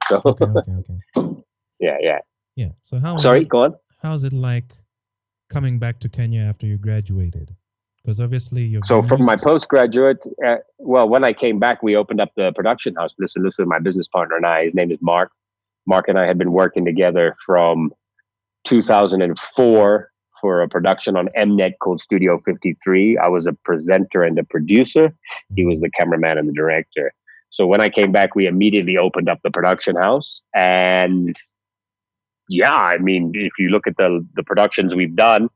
So Okay. yeah. Yeah. So Sorry, go on. how's it like coming back to Kenya after you graduated? Because obviously you've So been from my used. postgraduate, well, when I came back, we opened up the production house. Listen, this was my business partner and I. His name is Mark. Mark and I had been working together from 2004 for a production on Mnet called Studio 53. I was a presenter and a producer. He was Mhm. the cameraman and the director. So when I came back, we immediately opened up the production house. And yeah, I mean, if you look at the productions we've done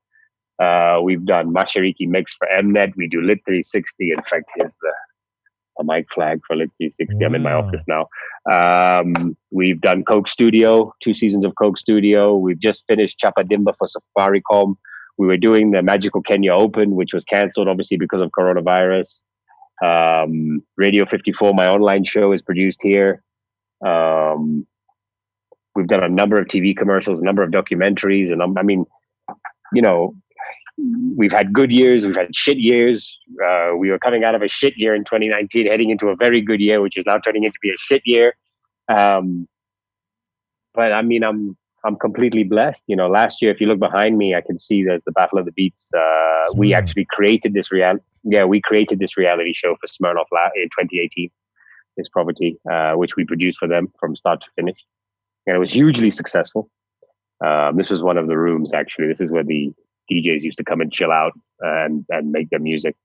Mashariki Mix for Mnet. We do Lit 360. In fact, here's a mic flag for Lit 360. I'm in my office Wow. now. We've done Coke Studio, 2 seasons of Coke Studio. We've just finished Chapadimba for Safaricom. We were doing the Magical Kenya Open, which was cancelled obviously because of coronavirus. Radio 54, my online show, is produced here. Um, we've done a number of TV commercials, a number of documentaries, and I mean, you know, we've had good years, we've had shit years. We were coming out of a shit year in 2019, heading into a very good year, which is now turning into be a shit year. Um, but I mean, I'm completely blessed. You know, last year, if you look behind me, I can see there's the Battle of the Beats. We Smirnoff. actually created this Yeah, we created this reality show for Smirnoff in 2018. This property, which we produced for them from start to finish, and it was hugely successful. This was one of the rooms, actually. This is where the DJs used to come and chill out and make their music.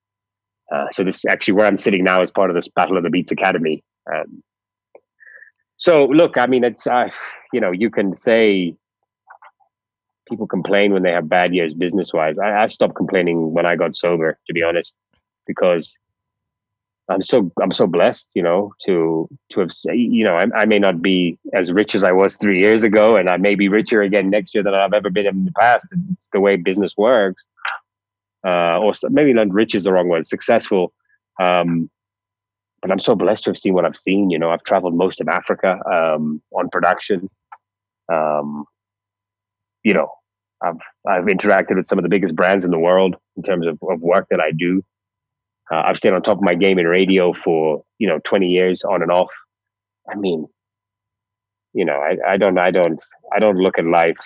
So this actually where I'm sitting now is part of this Battle of the Beats Academy. So look, I mean, it's you can say people complain when they have bad years business wise. I stopped complaining when I got sober, to be honest, because I'm so blessed, to have say, I may not be as rich as I was 3 years ago, and I may be richer again next year than I've ever been in the past. It's the way business works, maybe not rich is the wrong word, successful. Um, but I'm so blessed to have seen what I've seen. I've traveled most of Africa on production. Um, you know, I've interacted with some of the biggest brands in the world in terms of work that I do. I've stayed on top of my game in radio for 20 years on and off. I mean, I don't look at life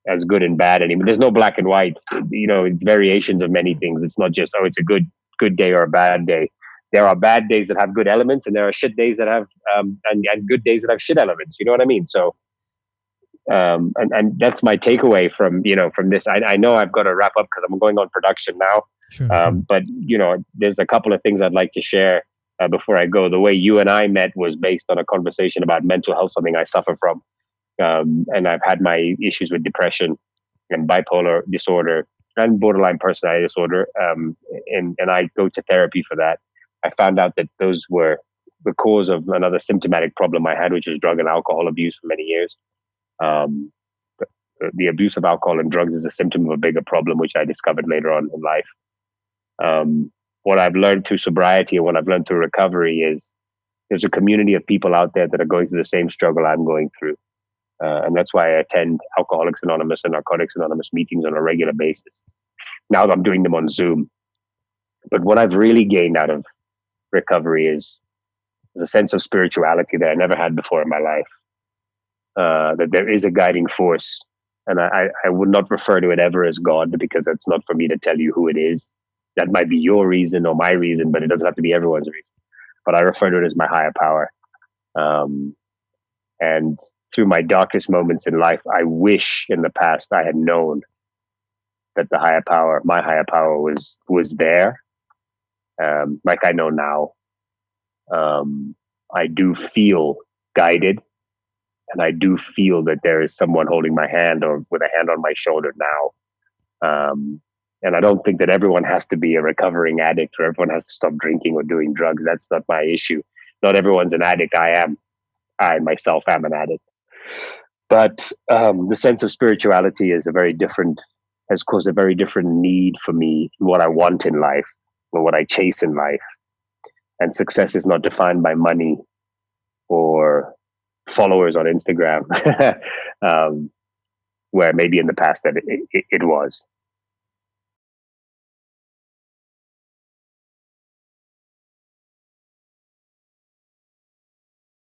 as good and bad anymore. There's no black and white. It's variations of many things. It's not just it's a good day or a bad day. There are bad days that have good elements, and there are shit days that have and good days that have shit elements. You know what I mean? So and that's my takeaway from this. I know I've got to wrap up because I'm going on production now. Sure. But there's a couple of things I'd like to share before I go. The way you and I met was based on a conversation about mental health, something I suffer from, and I've had my issues with depression and bipolar disorder and borderline personality disorder, and I go to therapy for that. I found out that those were the cause of another symptomatic problem I had, which is drug and alcohol abuse for many years. Um, the abuse of alcohol and drugs is a symptom of a bigger problem, which I discovered later on in life. What I've learned through sobriety and what I've learned through recovery is there's a community of people out there that are going through the same struggle I'm going through. And that's why I attend Alcoholics Anonymous and Narcotics Anonymous meetings on a regular basis. Now I'm doing them on Zoom. But what I've really gained out of recovery is a sense of spirituality that I never had before in my life. That there is a guiding force. And I would not refer to it ever as God, because that's not for me to tell you who it is. That might be your reason or my reason, but it doesn't have to be everyone's reason. But I refer to it as my higher power. And through my darkest moments in life, I wish in the past I had known that my higher power was there. Like I know now. I do feel guided, and I do feel that there is someone holding my hand or with a hand on my shoulder now. And I don't think that everyone has to be a recovering addict or everyone has to stop drinking or doing drugs. That's not my issue. Not everyone's an addict. I myself am an addict. But the sense of spirituality has caused a very different need for me in what I want in life or what I chase in life. And success is not defined by money or followers on Instagram, where maybe in the past that it was.